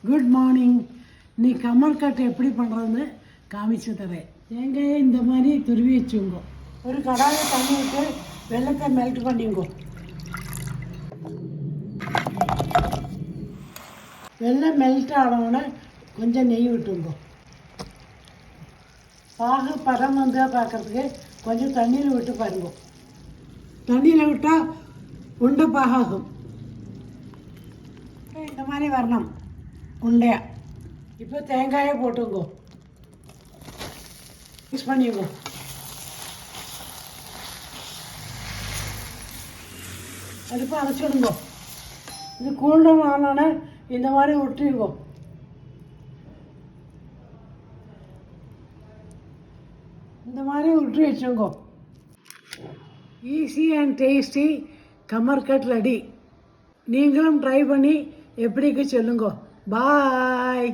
Good morning. நீ Kamal cut எப்படி பண்ணுறதுன்னு காமிச்சு தரேன். தேங்காயை இந்த மாதிரி துருவி வச்சுங்கோ. ஒரு கடாயை தண்ணி விட்டு வெள்ளத்தை மெல்ட் பண்ணிங்கோ. வெள்ளம் மெல்ட் ஆனவுடனே கொஞ்சம் நெய் விட்டுங்கோ. பாகு பதம் வந்து பார்க்குறதுக்கு கொஞ்சம் தண்ணியில் விட்டு பாருங்க. தண்ணியில் விட்டால் உண்டை பாகாகும். இந்த மாதிரி வரணும் உண்டையா. இப்போ தேங்காயை போட்டுங்கோ, மிக்ஸ் பண்ணிங்கோ. அடுப்பு அரைச்சிடுங்கோ. இது கூல்டவுன் ஆனோடனே இந்த மாதிரி விட்டுருங்கோ. இந்த மாதிரி விட்டு வச்சுங்கோ. ஈஸி அண்ட் டேஸ்டி கமர் கட் ரெடி. நீங்களும் ட்ரை பண்ணி எப்படிக்கு சொல்லுங்க. பாய்.